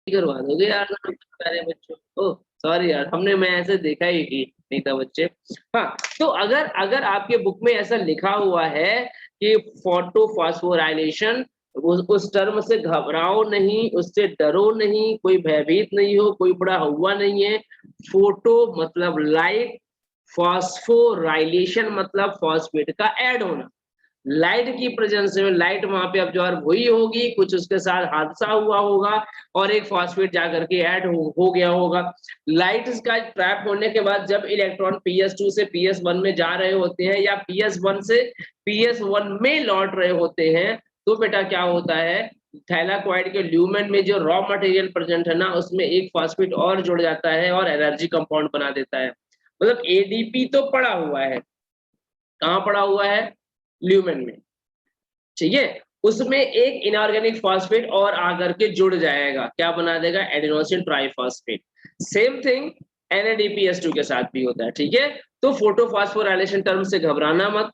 करवा दोगे यार सारे बच्चों को। सॉरी यार, हमने मैं ऐसे देखा ही नहीं था बच्चे। हाँ, तो अगर अगर आपके बुक में ऐसा लिखा हुआ है कि फोटोफॉस्फोराइलेशन, उस टर्म से घबराओ नहीं, उससे डरो नहीं, कोई भयभीत नहीं हो, कोई बड़ा हुआ नहीं है। फोटो मतलब लाइट, फॉस्फोराइलेशन मतलब फॉस्फेट का ऐड होना। लाइट की प्रेजेंस में लाइट वहां पे अब्जॉर्ब हुई होगी, कुछ उसके साथ हादसा हुआ होगा और एक फॉस्फेट जाकर के ऐड हो गया होगा। लाइट का ट्रैप होने के बाद जब इलेक्ट्रॉन PS2 से PS1 में जा रहे होते हैं या PS1 से PS1 में लौट रहे होते हैं, तो बेटा क्या होता है, थैलाक्वाइड के ल्यूमेन में जो रॉ मटेरियल प्रेजेंट है ना, उसमें एक फॉस्फेट और जुड़ जाता है और एनर्जी कंपाउंड बना देता है। मतलब ADP तो पड़ा हुआ है, कहाँ पड़ा हुआ है, ल्यूमेन में, ठीक है। उसमें एक इनऑर्गेनिक फॉस्फेट और आकर के जुड़ जाएगा, क्या बना देगा, adenosine triphosphate. Same thing NADPS2 के साथ भी होता है, ठीक है। तो फोटोफॉस्फोराइलेशन टर्म से घबराना मत।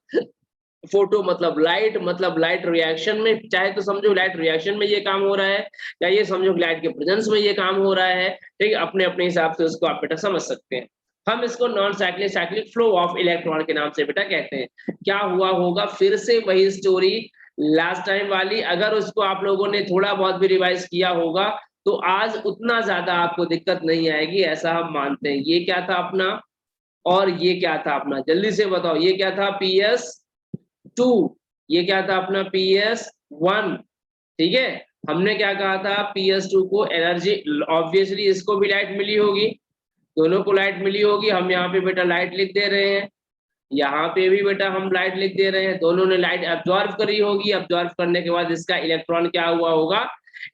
फोटो मतलब लाइट रिएक्शन में, चाहे तो समझो लाइट रिएक्शन में ये काम हो रहा है, या ये समझो लाइट के प्रेजेंस में ये काम हो रहा है, ठीक है। अपने अपने हिसाब से उसको आप बेटा समझ सकते हैं। हम इसको non cyclic cyclic flow of electron के नाम से बेटा कहते हैं। क्या हुआ होगा, फिर से वही स्टोरी लास्ट टाइम वाली, अगर उसको आप लोगों ने थोड़ा बहुत भी रिवाइज किया होगा तो आज उतना ज्यादा आपको दिक्कत नहीं आएगी, ऐसा हम मानते हैं। ये क्या था अपना, और ये क्या था अपना, जल्दी से बताओ, ये क्या था PS2, ये क्या था अपना PS1, ठीक है। हमने क्या कहा था, PS2 को एनर्जी, ऑब्वियसली इसको भी लाइट मिली होगी, दोनों को लाइट मिली होगी, हम यहाँ पे बेटा लाइट लिख दे रहे हैं, यहाँ पे भी बेटा हम लाइट लिख दे रहे हैं, दोनों ने लाइट अब्जॉर्व करी होगी। अब्जॉर्व करने के बाद इसका इलेक्ट्रॉन क्या हुआ होगा,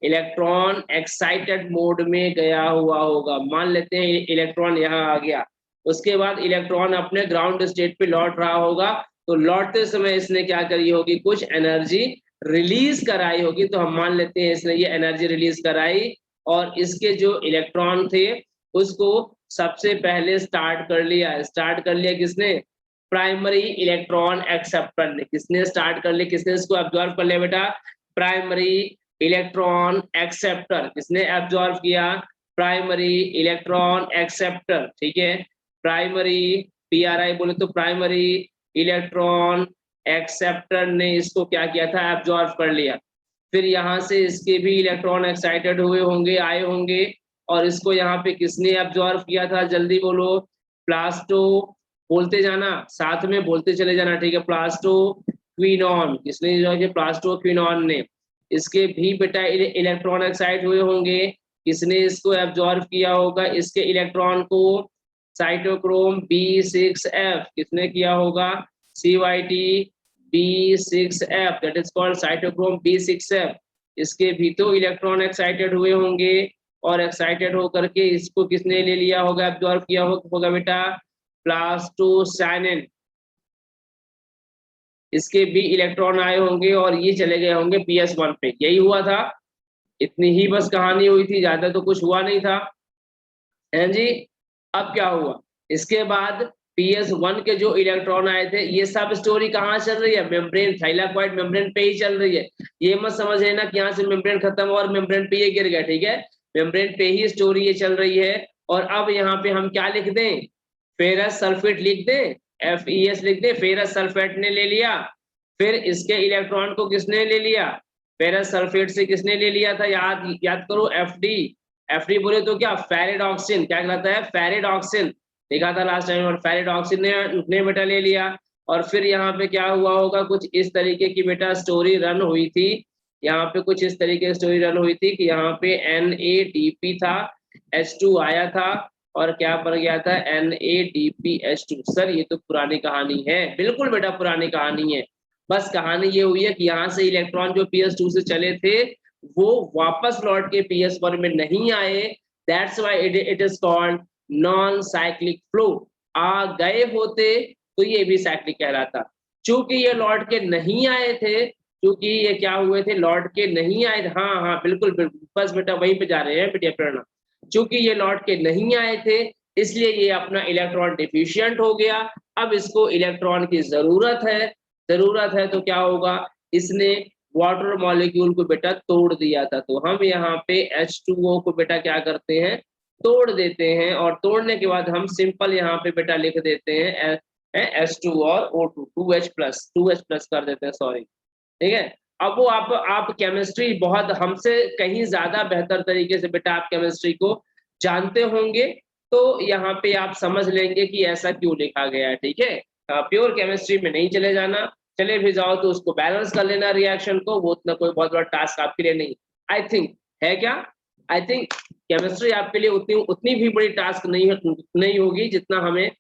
इलेक्ट्रॉन एक्साइटेड मोड में गया हुआ होगा। मान लेते हैं इलेक्ट्रॉन यहाँ आ गया, उसके बाद इलेक्ट्रॉन अपने ग्राउंड स्टेट पे लौट रहा होगा, तो लौटते समय इसने क्या करी होगी, कुछ एनर्जी रिलीज कराई होगी। तो हम मान लेते हैं इसने ये एनर्जी रिलीज कराई, और इसके जो इलेक्ट्रॉन थे उसको सबसे पहले स्टार्ट कर लिया किसने, प्राइमरी इलेक्ट्रॉन एक्सेप्टर ने। किसने स्टार्ट कर लिया, किसने इसको एब्जॉर्ब कर लिया बेटा, प्राइमरी इलेक्ट्रॉन एक्सेप्टर। किसने एब्जॉर्ब किया, प्राइमरी इलेक्ट्रॉन एक्सेप्टर, ठीक है। प्राइमरी PRI बोले तो प्राइमरी इलेक्ट्रॉन एक्सेप्टर ने इसको क्या किया था, एब्जॉर्ब कर लिया। फिर यहाँ से इसके भी इलेक्ट्रॉन एक्साइटेड हुए होंगे, आए होंगे, और इसको यहाँ पे किसने एब्जॉर्ब किया था, जल्दी बोलो, प्लास्टो, बोलते जाना, साथ में बोलते चले जाना, ठीक है। प्लास्टो क्विनॉन, किसने जो है, प्लास्टो क्विनॉन ने। इसके भी बेटा इलेक्ट्रॉन एक्साइट हुए होंगे, किसने इसको एब्जॉर्ब किया होगा, इसके इलेक्ट्रॉन को, साइटोक्रोम B6F, किसने किया होगा, CYT B6F, that is called cytochrome B6F। इसके भी तो इलेक्ट्रॉन एक्साइटेड हुए होंगे, और एक्साइटेड होकर के इसको किसने ले लिया होगा, एब्जॉर्ब किया होगा बेटा, प्लास्टोसाइनिन। इसके भी इलेक्ट्रॉन आए होंगे और ये चले गए होंगे PS1 पे। यही हुआ था, इतनी ही बस कहानी हुई थी, ज्यादा तो कुछ हुआ नहीं था, है जी। अब क्या हुआ, इसके बाद PS1 के जो इलेक्ट्रॉन आए थे, ये सब स्टोरी कहाँ चल रही है, मेम्ब्रेन, थाइलाक्वाइड मेम्ब्रेन पे ही चल रही है। ये मत समझ लेना कि यहाँ से मेम्ब्रेन खत्म और मेम्ब्रेन पे ये गिर गया, ठीक है। मेम्ब्रेन पे ही स्टोरी ये चल रही है। और अब यहाँ पे हम क्या लिख दें, फेरस सल्फेट लिख दें, FeS लिख दें, फेरस सल्फेट ने ले लिया। फिर इसके इलेक्ट्रॉन को किसने ले लिया, फेरस सल्फेट से किसने ले लिया था, याद करो, FD बोले तो क्या, फेरिडॉक्सिन, क्या कहलाता है, फेरिडॉक्सिन, देखा था लास्ट टाइम, और फेरिडॉक्सिन ने बेटा ले लिया। और फिर यहाँ पे क्या हुआ होगा, कुछ इस तरीके की बेटा स्टोरी रन हुई थी, यहाँ पे कुछ इस तरीके की स्टोरी रन हुई थी कि यहाँ पे NADP था, H2 आया था, और क्या बन गया था, NADPH2। सर ये तो पुरानी कहानी है, बिल्कुल बेटा पुरानी कहानी है। बस कहानी ये हुई है कि यहाँ से इलेक्ट्रॉन जो PS2 से चले थे वो वापस लौट के PS1 में नहीं आए, that's why it is called non cyclic flow. आ गए होते तो ये भी साइक्लिक कहलाता। चूंकि ये लौट के नहीं आए थे, क्योंकि ये क्या हुए थे, लौट के नहीं आए थे, हाँ हाँ बिल्कुल बिल्कुल, बस बेटा वहीं पे जा रहे हैं बेटा प्रेरणा। चूंकि ये लौट के नहीं आए थे, इसलिए ये अपना इलेक्ट्रॉन डिफिशियंट हो गया। अब इसको इलेक्ट्रॉन की जरूरत है तो क्या होगा, इसने वाटर मॉलिक्यूल को बेटा तोड़ दिया था। तो हम यहाँ पे H2O को बेटा क्या करते हैं, तोड़ देते हैं, और तोड़ने के बाद हम सिंपल यहाँ पे बेटा लिख देते हैं H2 और O2, 2H+ कर देते हैं, सॉरी, ठीक है। अब वो आप केमिस्ट्री बहुत हमसे कहीं ज्यादा बेहतर तरीके से बेटा आप केमिस्ट्री को जानते होंगे, तो यहाँ पे आप समझ लेंगे कि ऐसा क्यों लिखा गया है, ठीक है। प्योर केमिस्ट्री में नहीं चले जाना, चले भी जाओ तो उसको बैलेंस कर लेना रिएक्शन को, वो उतना कोई बहुत बड़ा टास्क आपके लिए नहीं, आई थिंक है क्या, आई थिंक केमिस्ट्री आपके लिए उतनी भी बड़ी टास्क नहीं होगी जितना हमें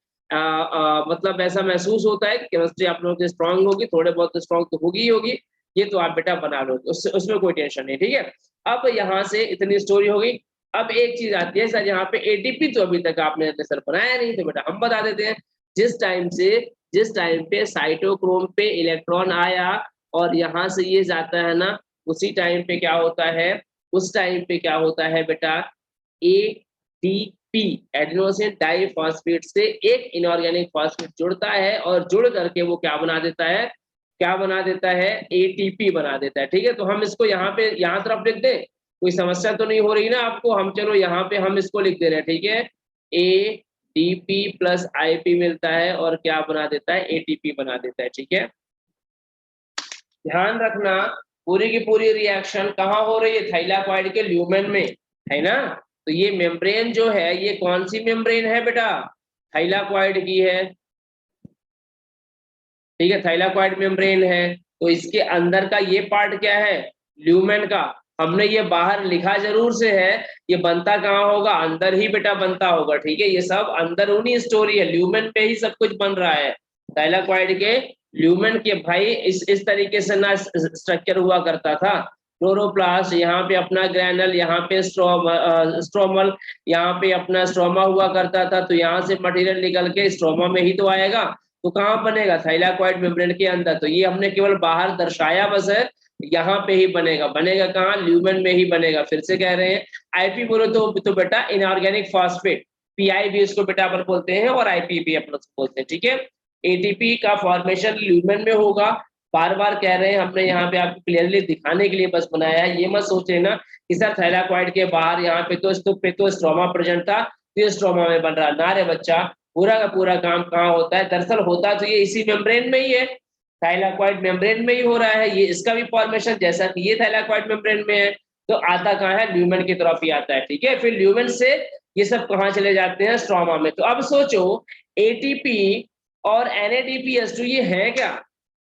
मतलब ऐसा महसूस होता है कि केमिस्ट्री आप लोगों की स्ट्रांग होगी, थोड़े बहुत स्ट्रांग तो होगी ही होगी, ये तो आप बेटा बना लो, उसमें कोई टेंशन नहीं, ठीक है। अब यहाँ से इतनी स्टोरी हो गई। अब एक चीज आती है सर, यहाँ पे एटीपी तो अभी तक आपने सर बनाया नहीं, तो बेटा हम बता देते हैं। जिस टाइम पे साइटोक्रोम पे इलेक्ट्रॉन आया और यहाँ से ये जाता है ना, उसी टाइम पे क्या होता है, उस टाइम पे क्या होता है बेटा, एटीपी एडिनोसिन डाइफॉस्फेट से एक इनऑर्गेनिक फॉस्फेट जुड़ता है, और जुड़ करके वो क्या बना देता है, क्या बना देता है, एटीपी बना देता है, ठीक है। तो हम इसको यहाँ पे यहाँ तरफ लिख दें, कोई समस्या तो नहीं हो रही ना आपको, हम चलो यहाँ पे हम इसको लिख दे रहे हैं, ठीक है। एटीपी प्लस आईपी मिलता है और क्या बना देता है, एटीपी बना देता है, ठीक है। ध्यान रखना पूरी की पूरी रिएक्शन कहाँ हो रही है, थाइलाकॉइड के ल्यूमेन में, है ना। तो ये मेम्ब्रेन जो है, ये कौन सी मेम्ब्रेन है बेटा, थाइलाकॉइड की है, ठीक है, थाइलाकॉइड मेम्ब्रेन है। तो इसके अंदर का ये पार्ट क्या है, ल्यूमेन का। हमने ये बाहर लिखा जरूर से है, ये बनता कहाँ होगा, अंदर ही बेटा बनता होगा, ठीक है। ये सब अंदरूनी स्टोरी है, ल्यूमेन पे ही सब कुछ बन रहा है। थाइलाकॉइड के ल्यूमेन के भाई इस तरीके से ना स्ट्रक्चर हुआ करता था, क्लोरोप्लास्ट, यहाँ पे अपना ग्रैनल, यहाँ पे स्ट्रोमल, यहाँ पे अपना स्ट्रोमा हुआ करता था। तो यहाँ से मटेरियल निकल के स्ट्रोमा में ही तो आएगा, तो कहाँ बनेगा, थाइलाकॉइड मेम्ब्रेन के अंदर। तो ये हमने केवल बाहर दर्शाया बस है, यहाँ पे ही बनेगा, बनेगा कहाँ, ल्यूमेन में ही बनेगा। फिर से कह रहे हैं, आईपी बोलो तो बेटा इनऑर्गेनिक फॉस्फेट, पीआई भी इसको बेटा अपन बोलते हैं, और आईपी भी अपन बोलते हैं, ठीक है। एटीपी का फॉर्मेशन ल्यूमेन में होगा, बार बार कह रहे हैं, हमने यहाँ पे आपको क्लियरली दिखाने के लिए बस बनाया है। ये मत सोच लेना कि सर थाइलाकॉइड के बाहर यहाँ पे तो स्ट्रोमा प्रेजेंट था, तो ये स्ट्रोमा में बन रहा, ना रे बच्चा, पूरा का पूरा काम कहाँ होता है, दरअसल होता तो ये इसी मेम्ब्रेन में ही है, थाइलाकॉइड मेम्ब्रेन में ही हो रहा है। ये इसका भी फॉर्मेशन जैसा कि ये थाइलाकॉइड मेम्ब्रेन में है, तो आता कहाँ है, ल्यूमेन की तरफ ही आता है, ठीक है। फिर ल्यूमेन से ये सब कहाँ चले जाते हैं, स्ट्रोमा में। तो अब सोचो एटीपी और NADPH2 ये है क्या,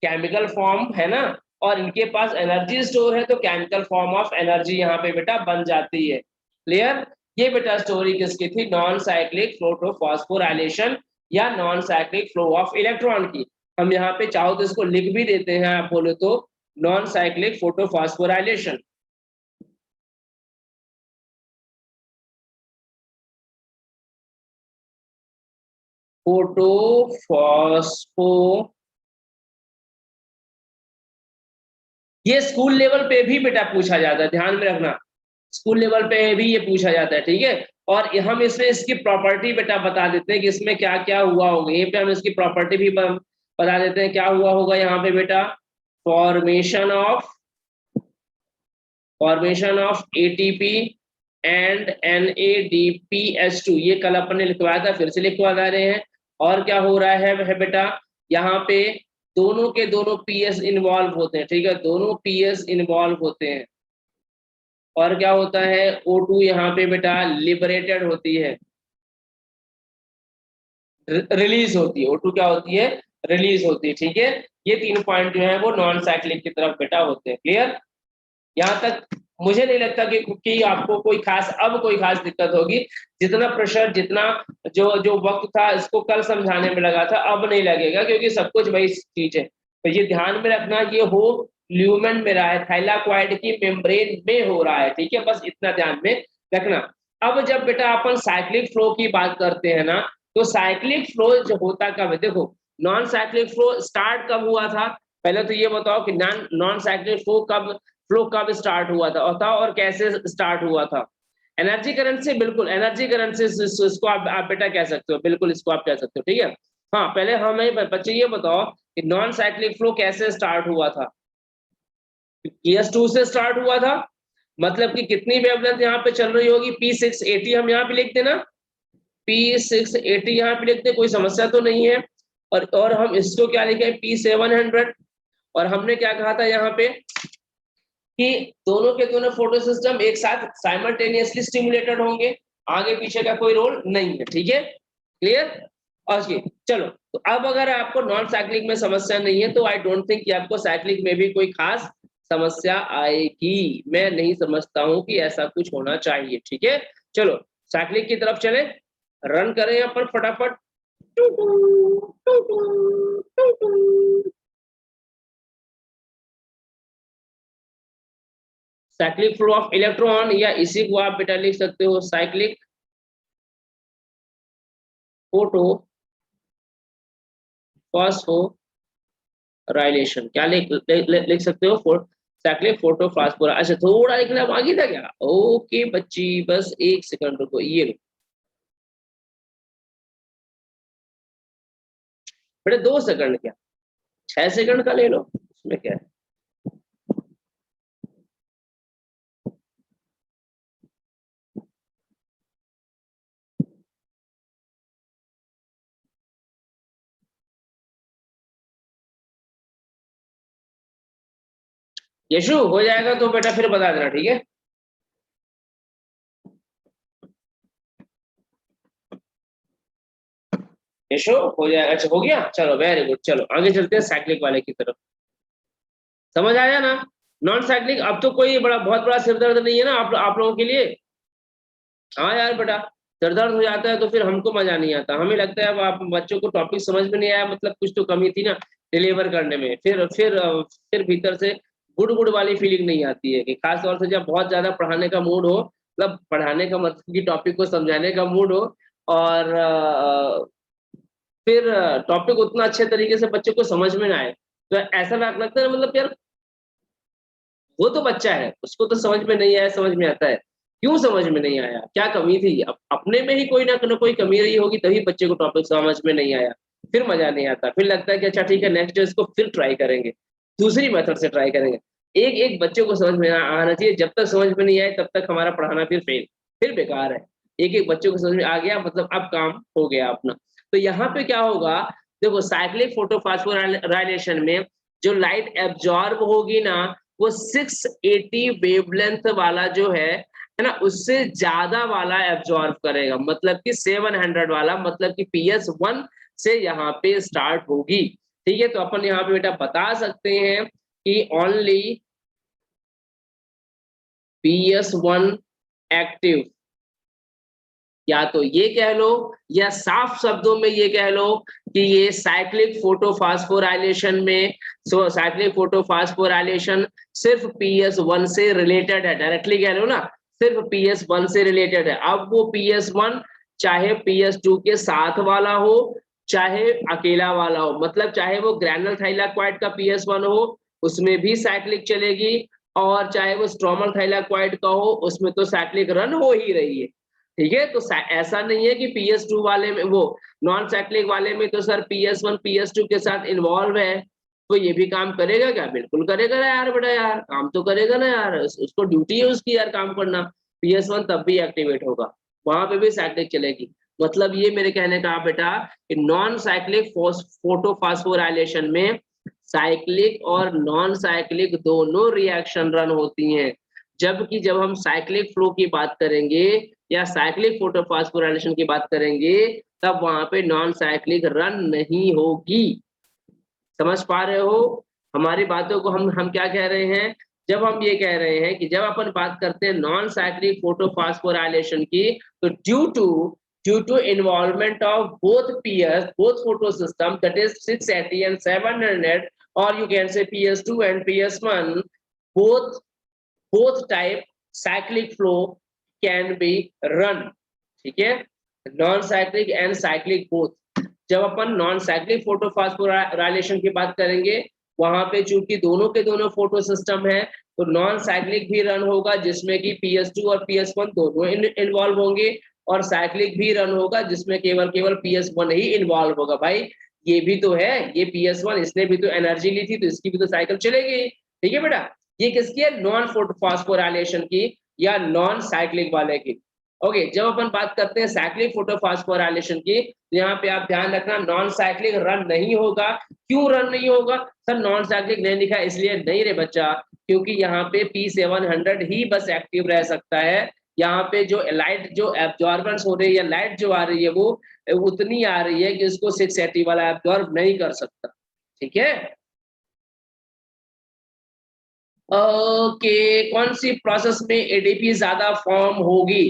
केमिकल फॉर्म है ना, और इनके पास एनर्जी स्टोर है, तो केमिकल फॉर्म ऑफ एनर्जी यहाँ पे बेटा बन जाती है, क्लियर। ये बेटा स्टोरी किसकी थी, नॉन साइक्लिक फोटोफॉस्फोराइलेशन या non cyclic flow of electron की। हम यहाँ पे चाहो तो इसको लिख भी देते हैं, आप बोले तो नॉन साइक्लिक फोटोफॉस्फोराइलेशन। फोटोफॉस्फो, ये स्कूल लेवल पे भी बेटा पूछा जाता है, ध्यान में रखना, स्कूल लेवल पे भी ये पूछा जाता है, ठीक है। और हम इसमें इसकी प्रॉपर्टी बेटा बता देते हैं कि इसमें क्या क्या हुआ होगा, यहीं पे हम इसकी प्रॉपर्टी भी बता देते हैं क्या हुआ होगा यहाँ पे बेटा, formation of ATP and NADPH2, ये कल अपन ने लिखवाया था, फिर से लिखवा रहे हैं। और क्या हो रहा है बेटा, यहाँ पे दोनों के दोनों पीएस इन्वॉल्व होते हैं, ठीक है, दोनों पीएस इन्वॉल्व होते हैं। और क्या होता है, O2 यहाँ पे बेटा लिबरेटेड होती है, रिलीज होती है, O2 क्या होती है, रिलीज होती है, ठीक है। ये 3 पॉइंट जो है वो नॉन साइक्लिक की तरफ बेटा होते हैं, क्लियर। यहाँ तक मुझे नहीं लगता कि आपको कोई खास दिक्कत होगी, जितना प्रेशर, जितना जो जो वक्त था इसको कल समझाने में लगा था, अब नहीं लगेगा, क्योंकि सब कुछ वही चीज है। तो ये ध्यान में रखना, ये हो ल्यूमेन में रहा है, थाइलाकॉइड की मेम्ब्रेन में हो रहा है, ठीक है, बस इतना ध्यान में रखना। अब जब बेटा अपन साइक्लिक फ्लो की बात करते हैं ना, तो साइक्लिक फ्लो जो होता कब है, देखो नॉन साइक्लिक फ्लो स्टार्ट कब हुआ था, पहले तो ये बताओ कि नॉन साइक्लिक फ्लो कब स्टार्ट हुआ था और कैसे स्टार्ट हुआ था। एनर्जी करंट से, बिल्कुल एनर्जी करंट से इसको आप बेटा कह सकते हो, बिल्कुल इसको आप कह सकते हो, ठीक है। हाँ, पहले हमें बच्चे ये बताओ कि नॉन साइक्लिक फ्लो कैसे स्टार्ट हुआ था। PS2 से स्टार्ट हुआ था, मतलब कि कितनी वेवलेंथ यहाँ पे चल रही होगी, P680 हम यहाँ पे लिख देना, P680 यहाँ पे लिखते, कोई समस्या तो नहीं है। और हम इसको क्या लिखे, P700। और हमने क्या कहा था यहाँ पे कि दोनों के दोनों फोटो सिस्टम एक साथ साइमल्टेनियसली स्टिमुलेटेड होंगे, आगे पीछे का कोई रोल नहीं है, ठीक है, क्लियर। ओके चलो, तो अब अगर आपको नॉन साइक्लिक में समस्या नहीं है तो आई डोंट थिंक कि आपको साइक्लिक में भी कोई खास समस्या आएगी, मैं नहीं समझता हूं कि ऐसा कुछ होना चाहिए, ठीक है। चलो साइक्लिक की तरफ चले, रन करें यहाँ पर फटाफट। साइक्लिक फ्लो ऑफ इलेक्ट्रॉन, या इसी को आप बेटा लिख सकते हो साइक्लिक फोटो फास्फोराइलेशन, क्या लिख सकते हो, साइक्लिक फोटो फास्फोरा। अच्छा थोड़ा लिखना बाकी था क्या, ओके बच्ची बस एक सेकंड रुको, ये लो बेटा, 2 सेकंड क्या, 6 सेकंड का ले लो, उसमें क्या है। यशु हो जाएगा तो बेटा फिर बता देना, ठीक है। यशु हो जाएगा, अच्छा हो गया, चलो वेरी गुड, चलो आगे चलते हैं साइक्लिक वाले की तरफ। समझ आया ना, नॉन साइक्लिक अब तो कोई बड़ा बहुत बड़ा सिर दर्द नहीं है ना आप लोगों के लिए। हाँ यार बेटा, सर दर्द हो जाता है तो फिर हमको मजा नहीं आता, हमें लगता है अब आप बच्चों को टॉपिक समझ में नहीं आया, मतलब कुछ तो कमी थी ना डिलीवर करने में, फिर भीतर से गुड गुड वाली फीलिंग नहीं आती है, कि खास तौर से जब बहुत ज्यादा पढ़ाने का मूड हो, मतलब पढ़ाने का मतलब कि टॉपिक को समझाने का मूड हो, और फिर टॉपिक उतना अच्छे तरीके से बच्चों को समझ में ना आए, तो ऐसा लगता है मतलब यार वो तो बच्चा है, उसको तो समझ में नहीं आया, समझ में आता है, क्यों समझ में नहीं आया, क्या कमी थी, अपने में ही कोई ना कोई कमी रही होगी तभी बच्चे को टॉपिक समझ में नहीं आया, फिर मजा नहीं आता, फिर लगता है कि अच्छा ठीक है नेक्स्ट डे इसको फिर ट्राई करेंगे, दूसरी मेथड से ट्राई करेंगे। एक एक बच्चे को समझ में आना चाहिए, जब तक समझ में नहीं आए तब तक हमारा पढ़ाना फिर बेकार है। एक एक बच्चों को समझ में आ गया मतलब अब काम हो गया अपना। तो यहाँ पे क्या होगा, देखो साइक्लिक फोटोफॉस्फोराइलेशन में जो लाइट एब्जॉर्ब होगी ना, वो 680 वेवलेंथ वाला जो है ना, उससे ज्यादा वाला एब्जॉर्ब करेगा, मतलब कि 700 वाला, मतलब कि PS1 से यहाँ पे स्टार्ट होगी, ठीक है। तो अपन यहाँ पे बेटा बता सकते हैं कि ओनली PS1 एक्टिव, या तो ये कह लो या साफ शब्दों में ये कह लो कि ये साइक्लिक फोटोफॉस्फोराइलेशन में, साइक्लिक फोटोफॉस्फोराइलेशन सिर्फ PS1 से रिलेटेड है, डायरेक्टली कह लो ना, सिर्फ PS1 से रिलेटेड है। अब वो PS1 चाहे PS2 के साथ वाला हो चाहे अकेला वाला हो, मतलब चाहे वो ग्रैनुलर थाइलाक्वाइड का PS1 हो उसमें भी साइक्लिक चलेगी, और चाहे वो स्ट्रोमल थाइलाक्वाइड का हो उसमें तो साइक्लिक रन हो ही रही है, ठीक है। तो ऐसा नहीं है कि PS2 वाले में, वो नॉन साइक्लिक वाले में तो सर PS1 PS2 के साथ इन्वॉल्व है, तो ये भी काम करेगा क्या, बिल्कुल करेगा ना यार बेटा, यार काम तो करेगा ना यार, उसको ड्यूटी है उसकी यार काम करना, PS1 तब भी एक्टिवेट होगा, वहां पे भी साइक्लिक चलेगी। मतलब ये मेरे कहने का बेटा कि नॉन साइक्लिक फोटोफॉस्फोराइलेशन में साइक्लिक और नॉन साइक्लिक दोनों रिएक्शन रन होती हैं, जबकि जब हम साइक्लिक फ्लो की बात करेंगे या साइक्लिक फोटोफॉस्फोराइलेशन की बात करेंगे तब वहां पे नॉन साइक्लिक रन नहीं होगी। समझ पा रहे हो हमारी बातों को, हम क्या कह रहे हैं, जब हम ये कह रहे हैं कि जब अपन बात करते हैं नॉन साइक्लिक फोटोफॉस्फोराइलेशन की, तो due to involvement of both PS, both photo system, that is 680 and 700, और you can say PS2 and PS1, both both type cyclic flow can be run, ठीक है, non cyclic and cyclic both. जब अपन non cyclic photophosphorylation की बात करेंगे वहां पे चूंकि दोनों के दोनों फोटो सिस्टम है, तो नॉन साइक्लिक भी रन होगा जिसमें कि PS2 और PS1 दोनों इन्वॉल्व होंगे, और साइक्लिक भी रन होगा जिसमें केवल केवल PS1 ही इन्वॉल्व होगा। भाई ये भी तो है, ये PS1 इसने भी तो एनर्जी ली थी तो इसकी भी तो साइकिल चलेगी, ठीक है बेटा। ये किसकी है, नॉन फॉस्फोराइलेशन की या नॉन साइक्लिक वाले की। ओके, जब अपन बात करते हैं साइक्लिक फोटोफॉस्फोराइलेशन की, तो यहाँ पे आप ध्यान रखना नॉन साइक्लिक रन नहीं होगा। क्यों रन नहीं होगा सर, नॉन साइक्लिक नहीं लिखा इसलिए नहीं रे बच्चा, क्योंकि यहाँ पे P700 ही बस एक्टिव रह सकता है। यहाँ पे जो लाइट जो एब्जॉर्बेंस हो रही है या लाइट जो आ रही है वो उतनी आ रही है कि उसको 680 वाला एब्जॉर्ब नहीं कर सकता। ठीक है, ओके, कौन सी प्रोसेस में एडीपी ज्यादा फॉर्म होगी?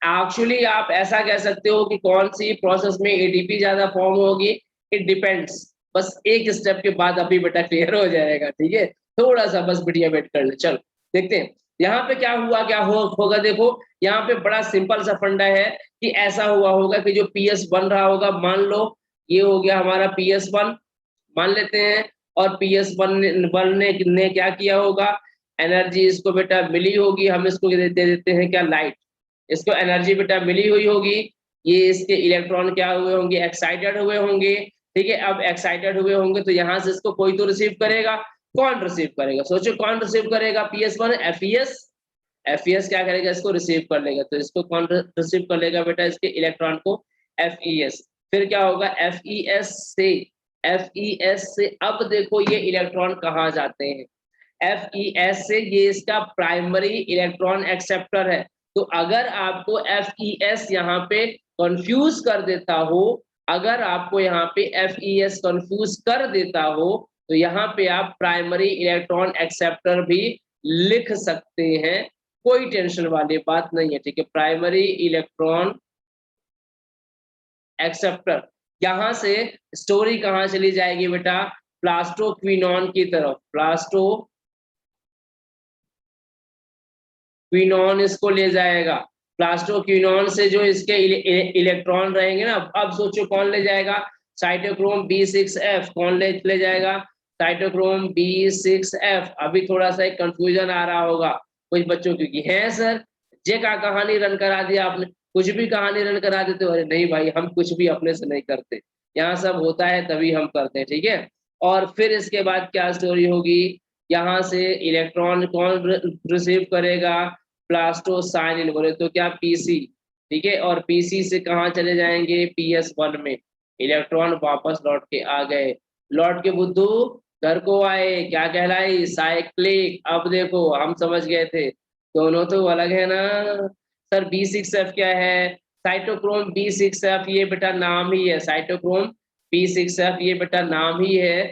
एक्चुअली आप ऐसा कह सकते हो कि कौन सी प्रोसेस में एडीपी ज्यादा फॉर्म होगी, इट डिपेंड्स। बस एक स्टेप के बाद अभी बेटा क्लियर हो जाएगा, ठीक है, थोड़ा सा बस बढ़िया वेट कर ले। चल देखते हैं यहाँ पे क्या हुआ, क्या होगा। देखो यहाँ पे बड़ा सिंपल सा फंडा है कि ऐसा हुआ होगा कि जो पीएस बन रहा होगा, मान लो ये हो गया हमारा PS1 मान लेते हैं, और PS1 ने क्या किया होगा, एनर्जी इसको बेटा मिली होगी, हम इसको दे देते हैं क्या, लाइट। इसको एनर्जी बेटा मिली हुई होगी, ये इसके इलेक्ट्रॉन क्या हुए होंगे, एक्साइटेड हुए होंगे। ठीक है, अब एक्साइटेड हुए होंगे तो यहाँ से इसको कोई तो रिसीव करेगा। कौन रिसीव करेगा, सोचो कौन रिसीव करेगा, PS1 FES। FES क्या करेगा, इसको रिसीव कर लेगा। तो इसको कौन रिसीव कर लेगा बेटा, इसके इलेक्ट्रॉन को, FES। फिर क्या होगा, FES से अब देखो ये इलेक्ट्रॉन कहाँ जाते हैं, FES से ये इसका प्राइमरी इलेक्ट्रॉन एक्सेप्टर है। तो अगर आपको FES यहाँ पे कंफ्यूज कर देता हो, अगर आपको यहाँ पे FES कंफ्यूज कर देता हो, तो यहाँ पे आप प्राइमरी इलेक्ट्रॉन एक्सेप्टर भी लिख सकते हैं, कोई टेंशन वाली बात नहीं है। ठीक है, प्राइमरी इलेक्ट्रॉन एक्सेप्टर। यहां से स्टोरी कहां चली जाएगी बेटा, प्लास्टोक्विनोन की तरफ। प्लास्टोक्विनोन इसको ले जाएगा। प्लास्टोक्विनोन से जो इसके इलेक्ट्रॉन रहेंगे ना, अब सोचो कौन ले जाएगा, साइटोक्रोम B6F। कौन ले जाएगा, साइटोक्रोम B6F। अभी थोड़ा सा एक कंफ्यूजन आ रहा होगा कुछ बच्चों की, है सर जे का कहानी रन करा दिया आपने, कुछ भी कहानी रन करा देते हो। अरे नहीं भाई, हम कुछ भी अपने से नहीं करते, यहाँ सब होता है तभी हम करते हैं। ठीक है, और फिर इसके बाद क्या स्टोरी होगी, यहाँ से इलेक्ट्रॉन कौन रिसीव करेगा, प्लास्टोसाइनिन। बोले तो क्या, PC। ठीक है, और PC से कहाँ चले जाएंगे, PS1 में। इलेक्ट्रॉन वापस लौट के आ गए, लौट के बुद्धू घर को आए, क्या कहलाई, साइक्लिक। अब देखो हम समझ गए थे, दोनों तो अलग है ना सर। B6F क्या है, साइटोक्रोम B6F, ये बेटा नाम ही है, साइटोक्रोम B6F ये बेटा नाम ही है।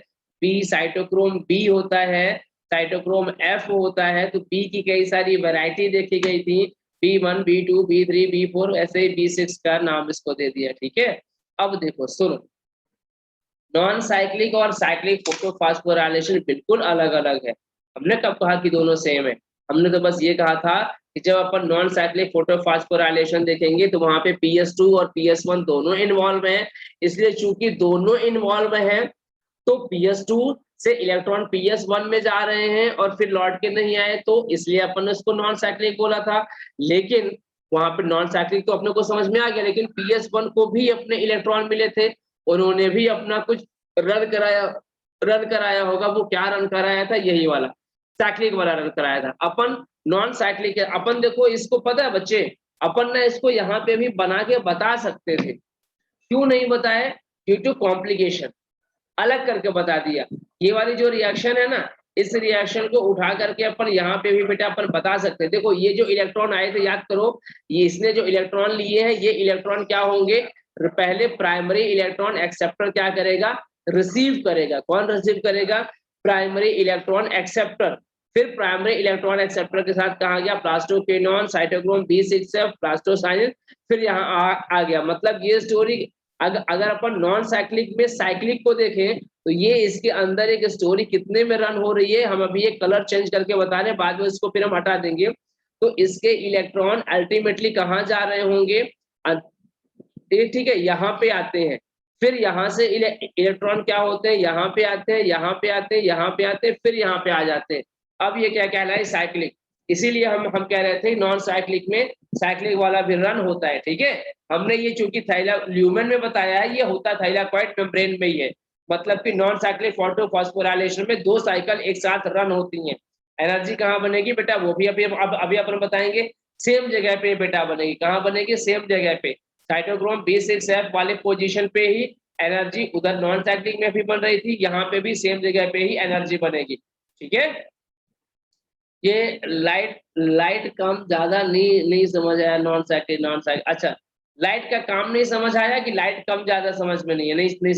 बी साइटोक्रोम B होता है, साइटोक्रोम F होता है। तो B की कई सारी वैरायटी देखी गई थी, B1 B2 B3 B4, ऐसे ही B6 का नाम इसको दे दिया। ठीक है, अब देखो सुनो, नॉन साइक्लिक और साइक्लिक फोटोफॉस्फोराइलेशन बिल्कुल अलग अलग है। हमने कब कहा कि दोनों सेम है, हमने तो बस ये कहा था कि जब अपन नॉन साइक्लिक फोटोफॉस्फोराइलेशन देखेंगे तो वहां पे PS2 और PS1 दोनों इन्वॉल्व हैं। इसलिए चूंकि दोनों इन्वॉल्व हैं, तो PS2 से इलेक्ट्रॉन PS1 में जा रहे हैं और फिर लौट के नहीं आए, तो इसलिए अपन ने उसको नॉन साइक्लिक बोला था। लेकिन वहां पे नॉन साइक्लिक तो अपने को समझ में आ गया, लेकिन PS1 को भी अपने इलेक्ट्रॉन मिले थे, उन्होंने भी अपना कुछ रन कराया होगा। वो क्या रन कराया था, यही वाला साइक्लिक वाला रन कराया था। अपन नॉन साइक्लिक है, अपन देखो इसको पता है बच्चे, अपन ना इसको यहाँ पे भी बना के बता सकते थे, क्यों नहीं बताए, ड्यू टू कॉम्प्लिकेशन, अलग करके बता दिया। ये वाली जो रिएक्शन है ना, इस रिएक्शन को उठा करके अपन यहाँ पे भी बेटा अपन बता सकते हैं। देखो ये जो इलेक्ट्रॉन आए थे, याद करो, ये इसने जो इलेक्ट्रॉन लिए हैं, ये इलेक्ट्रॉन क्या होंगे, पहले प्राइमरी इलेक्ट्रॉन एक्सेप्टर क्या करेगा, रिसीव करेगा। कौन रिसीव करेगा, प्राइमरी इलेक्ट्रॉन एक्सेप्टर। फिर प्राइमरी इलेक्ट्रॉन एक्सेप्टर के साथ कहा गया प्लास्टोक्विनोन, साइटोक्रोम B6F, प्लास्टोसाइनिन, फिर यहाँ आ गया। मतलब ये स्टोरी अगर अपन नॉन साइक्लिक में साइक्लिक को देखें, तो ये इसके अंदर एक स्टोरी कितने में रन हो रही है, हम अभी ये कलर चेंज करके बता रहे हैं, बाद में इसको फिर हम हटा देंगे। तो इसके इलेक्ट्रॉन अल्टीमेटली कहाँ जा रहे होंगे, ठीक है, यहाँ पे आते हैं। फिर यहाँ से इलेक्ट्रॉन क्या होते हैं, यहाँ पे आते हैं, यहाँ पे आते हैं, यहाँ पे आते हैं, फिर यहाँ पे आ जाते हैं। अब ये क्या कहलाए, साइक्लिक। इसीलिए हम कह रहे थे नॉन साइक्लिक में साइक्लिक वाला भी रन होता है। ठीक है, हमने ये चूंकि थैला ल्यूमेन में बताया है, ये होता थाइलाकॉइड मेम्ब्रेन में ही है। मतलब कि नॉन साइक्लिक फोटोफॉस्फोराइलेशन में 2 साइकिल एक साथ रन होती हैं। एनर्जी कहाँ बनेगी बेटा, वो भी अभी अपन बताएंगे। सेम जगह पे बेटा बनेगी, कहाँ बनेगी, सेम जगह पे, साइटोक्रोम B6F वाले पोजीशन पे ही एनर्जी उधर नॉन साइक्लिक में भी बन रही थी, यहाँ पे भी सेम जगह पे ही एनर्जी बनेगी। ठीक है, ये लाइट लाइट कम ज्यादा नहीं समझ आया, नॉन साइक्लिक अच्छा, लाइट का काम नहीं समझ आया कि लाइट कम ज्यादा समझ में नहीं है, नहीं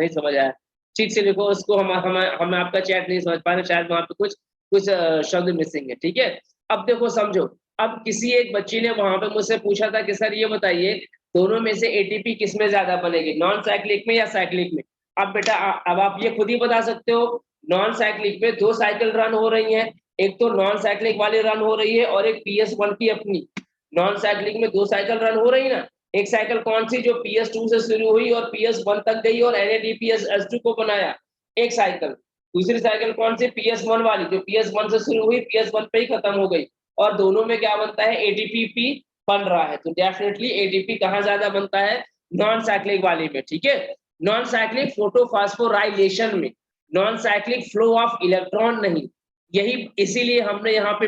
समझ आया। ठीक से लिखो उसको, हम आपका चैट नहीं समझ पा रहे, शायद वहां पे कुछ शब्द मिसिंग है। ठीक है, अब देखो समझो, अब किसी एक बच्ची ने वहां पे मुझसे पूछा था कि सर ये बताइए दोनों में से एटीपी किस में ज्यादा बनेगी, नॉन साइक्लिक में या साइक्लिक में। अब बेटा अब आप ये खुद ही बता सकते हो, नॉन साइक्लिक में 2 साइकिल रन हो रही हैं, एक तो नॉन साइक्लिक वाली रन हो रही है और एक PS1 की अपनी। नॉन साइक्लिक में 2 साइकिल रन हो रही ना, एक साइकिल कौन सी जो PS2 से शुरू हुई और PS1 तक गई और NADPH2 को बनाया, एक साइकिल। दूसरी साइकिल कौन सी, PS1 वाली जो PS1 से शुरू हुई PS1 पे ही खत्म हो गई, और दोनों में क्या बनता है, ATP बन रहा है। तो डेफिनेटली ATP कहाँ ज्यादा बनता है, नॉन साइक्लिक वाली में। ठीक है, नॉन साइक्लिक फोटोफॉस्फोराइलेशन में, non cyclic flow of electron नहीं, यही इसीलिए हमने यहाँ पे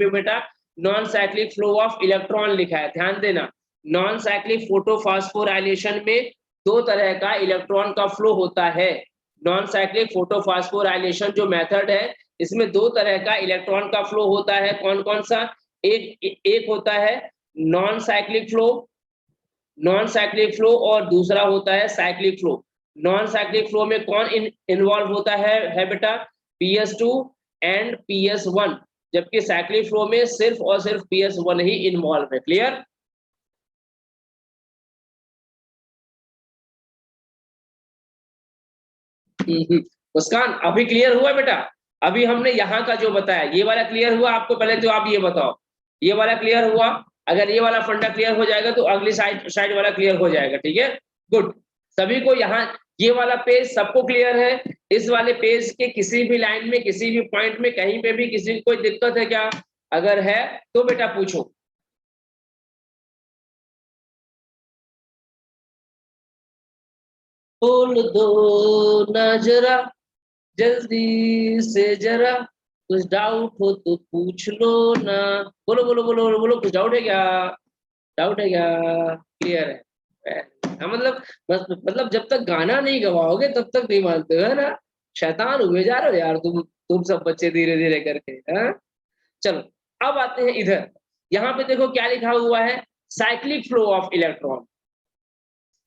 बेटा non cyclic flow of electron लिखा है। ध्यान देना, नॉन साइक्लिक फोटोफॉस्फोराइलेशन में 2 तरह का इलेक्ट्रॉन का फ्लो होता है। नॉन साइक्लिक फोटोफॉस्फोराइलेशन जो मेथड है, इसमें 2 तरह का इलेक्ट्रॉन का फ्लो होता है। कौन कौन सा, एक होता है नॉन साइक्लिक फ्लो और दूसरा होता है cyclic flow. Non cyclic flow में कौन इन्वॉल्व होता है बेटा, PS2 एंड PS1, जबकि साइक्लिक फ्लो में सिर्फ और सिर्फ PS1 ही इन्वॉल्व है। क्लियर, मुस्कान अभी क्लियर हुआ बेटा, अभी हमने यहाँ का जो बताया ये वाला क्लियर हुआ आपको, पहले तो आप ये बताओ ये वाला क्लियर हुआ, अगर ये वाला फंडा क्लियर हो जाएगा तो अगली साइड वाला क्लियर हो जाएगा। ठीक है, गुड, सभी को यहाँ ये वाला पेज सबको क्लियर है, इस वाले पेज के किसी भी लाइन में किसी भी पॉइंट में कहीं पे भी किसी को कोई दिक्कत है क्या, अगर है तो बेटा पूछो। बोल दो ना जरा जल्दी से जरा, कुछ डाउट हो तो पूछ लो ना, बोलो बोलो बोलो बोलो बोलो, कुछ डाउट है क्या, डाउट है क्या, क्लियर है। मतलब जब तक गाना नहीं गवाओगे तब तक नहीं मानते हो, है ना, शैतान हुए जा रहे हो यार तुम सब बच्चे धीरे धीरे करके। हाँ चलो, अब आते हैं इधर, यहाँ पे देखो क्या लिखा हुआ है, साइक्लिक फ्लो ऑफ इलेक्ट्रॉन।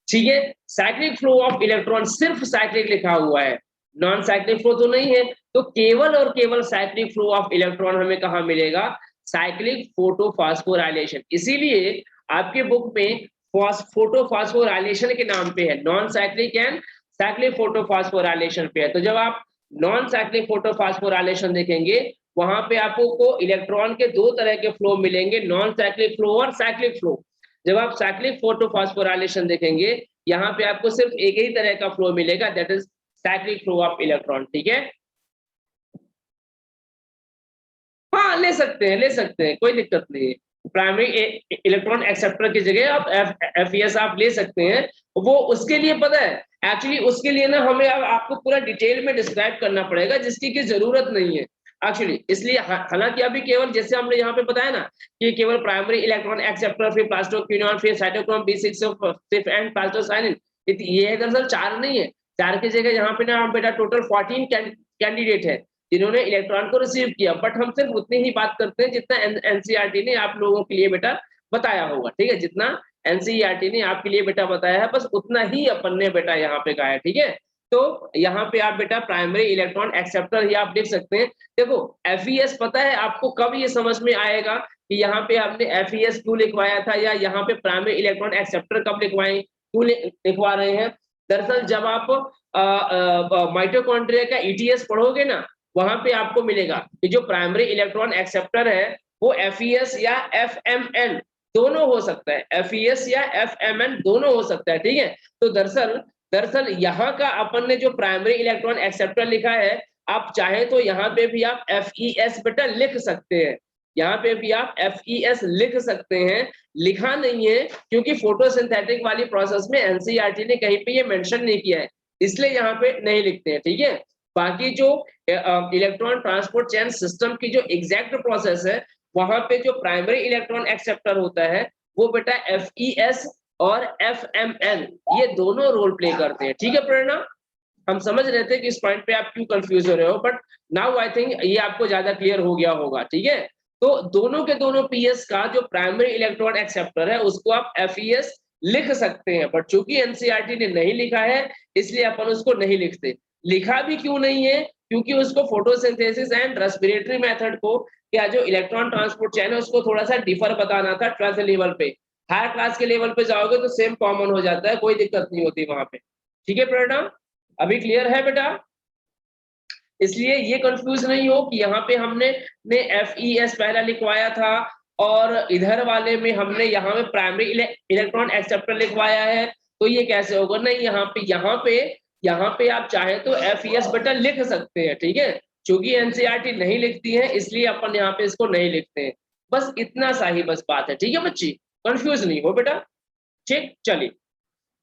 ठीक है, साइक्लिक फ्लो ऑफ इलेक्ट्रॉन, सिर्फ साइक्लिक लिखा हुआ है, नॉन साइक्लिक फ्लो तो नहीं है। तो केवल और केवल साइक्लिक फ्लो ऑफ इलेक्ट्रॉन हमें कहाँ मिलेगा, साइक्लिक फोटोफॉस्फोराइलेशन। इसीलिए आपके बुक में फोटोफॉस्फोराइलेशन के नाम पे है, non cyclic and cyclic photophosphorylation पे है। तो जब आप नॉन साइक्लिक फोटोफॉस्फोराइलेशन देखेंगे, वहां पे आपको इलेक्ट्रॉन के 2 तरह के फ्लो मिलेंगे, नॉन साइक्लिक फ्लो और साइक्लिक फ्लो। जब आप साइक्लिक फोटोफॉस्फोराइलेशन देखेंगे, यहाँ पे आपको सिर्फ एक ही तरह का फ्लो मिलेगा, that is cyclic flow of electron. ठीक है, हाँ ले सकते हैं, कोई दिक्कत नहीं है। प्राइमरी इलेक्ट्रॉन एक्सेप्टर की जगह आप FES आप ले सकते हैं। वो उसके लिए पता है, एक्चुअली उसके लिए ना हमें आपको पूरा डिटेल में डिस्क्राइब करना पड़ेगा, जिसकी की जरूरत नहीं है एक्चुअली। इसलिए हालांकि अभी केवल जैसे हमने यहाँ पे बताया ना कि केवल प्राइमरी इलेक्ट्रॉन एक्सेप्टर, फिर प्लास्टोक्विनोन, फिर साइटोक्रोम B6 एंड प्लास्टोसाइनिन, ये है दरअसल 4 नहीं है, 4 की जगह यहाँ पे ना बेटा टोटल 14 कैंडिडेट है जिन्होंने इलेक्ट्रॉन को रिसीव किया, बट हम सिर्फ उतनी ही बात करते हैं जितना एनसीईआरटी ने आप लोगों के लिए बेटा बताया होगा। ठीक है, जितना एनसीईआरटी ने आपके लिए बेटा बताया है, बस उतना ही अपन ने बेटा यहाँ पे कहा है। ठीक है, तो यहाँ पे आप बेटा प्राइमरी इलेक्ट्रॉन एक्सेप्टर ही आप लिख सकते हैं। देखो FES पता है आपको कब ये समझ में आएगा कि यहाँ पे आपने FES क्यों लिखवाया था, या यहाँ पे प्राइमरी इलेक्ट्रॉन एक्सेप्टर कब क्यों लिखवा रहे हैं। दरअसल जब आप माइटोकॉन्ड्रिया का ETS पढ़ोगे ना, वहां पे आपको मिलेगा कि जो प्राइमरी इलेक्ट्रॉन एक्सेप्टर है वो FES या FMN दोनों हो सकता है, FES या FMN दोनों हो सकता है। ठीक है, तो दरअसल यहाँ का अपन ने जो प्राइमरी इलेक्ट्रॉन एक्सेप्टर लिखा है, आप चाहे तो यहाँ पे भी आप FES बेटा लिख सकते हैं, यहाँ पे भी आप FES लिख सकते हैं, लिखा नहीं है क्योंकि फोटोसिंथेटिक वाली प्रोसेस में एनसीईआरटी ने कहीं पे ये मेंशन नहीं किया है, इसलिए यहाँ पे नहीं लिखते हैं। ठीक है, बाकी जो इलेक्ट्रॉन ट्रांसपोर्ट चेन सिस्टम की जो एग्जैक्ट प्रोसेस है, वहां पे जो प्राइमरी इलेक्ट्रॉन एक्सेप्टर होता है वो बेटा FES और FML, ये दोनों रोल प्ले करते हैं। ठीक है प्रेरणा, हम समझ रहे थे कि इस पॉइंट पे आप क्यों कंफ्यूज हो रहे हो, बट नाउ आई थिंक ये आपको ज्यादा क्लियर हो गया होगा। ठीक है, तो दोनों के दोनों पीएस का जो प्राइमरी इलेक्ट्रॉन एक्सेप्टर है उसको आप FES लिख सकते हैं, बट चूंकि एनसीईआरटी ने नहीं लिखा है इसलिए अपन उसको नहीं लिखते। लिखा भी क्यों नहीं है, क्योंकि उसको फोटोसिंथेसिस एंड रेस्पिरेटरी मेथड को, क्या जो इलेक्ट्रॉन ट्रांसपोर्ट चैन है उसको थोड़ा सा डिफर बताना था 12th लेवल पे। हायर क्लास के लेवल पे जाओगे तो सेम कॉमन हो जाता है, कोई दिक्कत नहीं होती वहां पे। ठीक है प्रेरणा, अभी क्लियर है बेटा? इसलिए ये कंफ्यूज नहीं हो कि यहाँ पे हमने FES पहला लिखवाया था और इधर वाले में हमने यहाँ में प्राइमरी इलेक्ट्रॉन एक्सेप्टर लिखवाया है, तो ये कैसे होगा? नहीं, यहाँ पे आप चाहे तो FES बेटा लिख सकते हैं। ठीक है, क्योंकि एनसीईआरटी नहीं लिखती है इसलिए अपन यहाँ पे इसको नहीं लिखते हैं। बस इतना सा ही बस बात है। ठीक है बच्ची, कंफ्यूज नहीं हो बेटा। ठीक, चलिए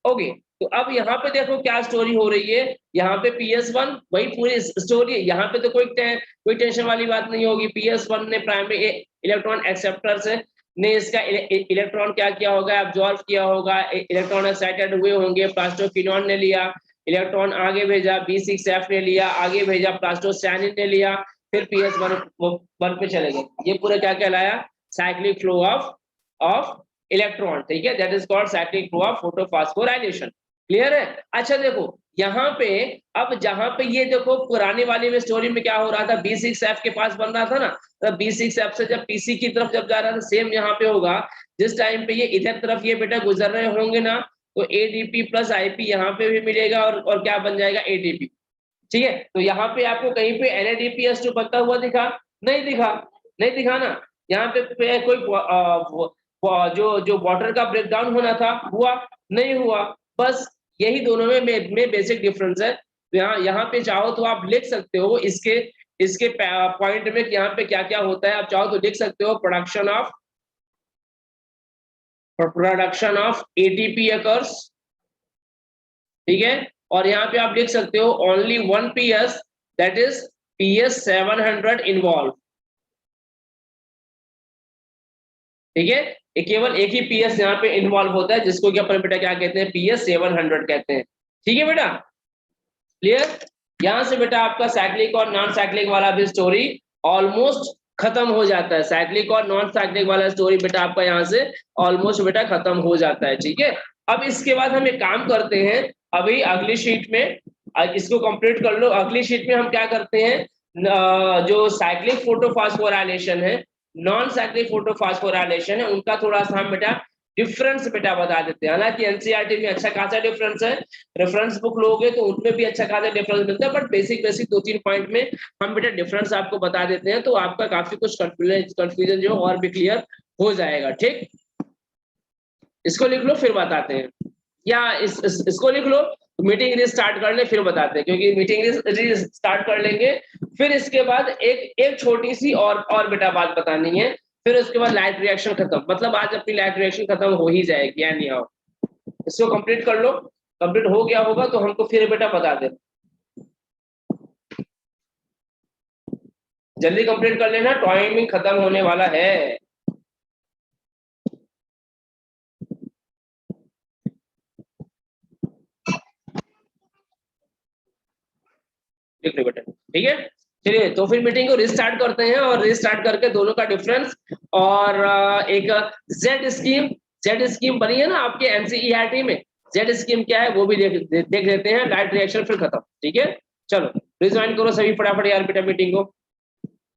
ओके। तो अब यहाँ पे देखो क्या स्टोरी हो रही है, यहाँ पे PS1 वही पूरी स्टोरी है, यहाँ पे तो कोई टेंशन वाली बात नहीं होगी। PS1 ने प्राइमरी इलेक्ट्रॉन एक्सेप्टर से ने इसका इलेक्ट्रॉन क्या किया होगा, एब्जॉर्ब किया होगा, इलेक्ट्रॉन एक्साइटेड हुए होंगे, प्लास्टोक्विनोन ने लिया इलेक्ट्रॉन, आगे भेजा, B6F ने लिया, आगे भेजा, प्लास्टोसायनिन ने लिया, फिर PS1 पे चले गए। ये पूरा क्या कहलाया? Cyclic flow of electron. ठीक है, that is called cyclic flow of photophosphorylation. Clear है? अच्छा देखो यहाँ पे, अब जहां पे ये देखो पुराने वाली में स्टोरी में क्या हो रहा था, B6F के पास बन रहा था ना, तो B6F से जब PC की तरफ जब जा रहा था, सेम यहाँ पे होगा। जिस टाइम पे ये इधर तरफ ये बेटा गुजर रहे होंगे ना, तो ADP प्लस IP यहाँ पे भी मिलेगा और क्या बन जाएगा, ATP। ठीक है, तो यहाँ पे आपको कहीं पे NADPH2 बनता हुआ दिखा? नहीं दिखा, नहीं दिखा ना। यहाँ पे कोई जो वाटर का ब्रेकडाउन होना था हुआ? नहीं हुआ। बस यही दोनों में बेसिक डिफरेंस है। तो यहाँ पे चाहो तो आप लिख सकते हो इसके पॉइंट में यहाँ पे क्या क्या होता है, आप चाहो तो लिख सकते हो प्रोडक्शन ऑफ ATP अकर्स। ठीक है, और यहाँ पे आप लिख सकते हो only one PS, that is PS700 involve. ठीक है, केवल एक ही PS यहाँ पे इन्वॉल्व होता है, जिसको कि अपन बेटा क्या कहते हैं, PS700 कहते हैं। ठीक है बेटा, क्लियर? यहाँ से बेटा आपका साइक्लिक और नॉन साइक्लिक वाला भी स्टोरी ऑलमोस्ट खत्म हो जाता है। साइक्लिक और नॉन साइक्लिक वाला स्टोरी बेटा आपका यहाँ से ऑलमोस्ट बेटा खत्म हो जाता है। ठीक है, अब इसके बाद हम एक काम करते हैं, अभी अगली शीट में इसको कंप्लीट कर लो। अगली शीट में हम क्या करते हैं, जो साइक्लिक फोटोफॉस्फोराइलेशन है, नॉन साइक्लिक फोटोफॉस्फोराइलेशन है, उनका थोड़ा सा हम बेटा डिफरेंस बेटा बता देते हैं। हालांकि एनसीईआरटी में अच्छा खासा डिफरेंस है, रेफरेंस बुक लोगे तो उनमें भी अच्छा खासा डिफरेंस मिलता है, बट बेसिक 2-3 पॉइंट में हम बेटा डिफरेंस आपको बता देते हैं, तो आपका काफी कुछ कंफ्यूजन जो और भी क्लियर हो जाएगा। ठीक, इसको लिख लो फिर बताते हैं, या इसको लिख लो, मीटिंग रिस्टार्ट कर ले फिर बताते हैं, क्योंकि मीटिंग रिस्टार्ट कर लेंगे फिर इसके बाद एक छोटी सी और बेटा बात बतानी है, फिर उसके बाद लाइट रिएक्शन खत्म। मतलब आज अपनी लाइट रिएक्शन खत्म हो ही जाएगी, या नहीं? आओ इसको कंप्लीट कर लो, कंप्लीट हो गया होगा तो हमको फिर बेटा बता दे, जल्दी कंप्लीट कर लेना, टाइमिंग खत्म होने वाला है। लिख लो बेटा, ठीक है? चलिए तो फिर मीटिंग को रिस्टार्ट करते हैं, और रिस्टार्ट करके दोनों का डिफरेंस और एक जेड स्कीम बनी है ना आपके एनसीईआरटी में, जेड स्कीम क्या है वो भी देख लेते हैं। लाइट रिएक्शन फिर खत्म। ठीक है, चलो रिज्वाइन करो सभी फटाफट यार बेटा मीटिंग को।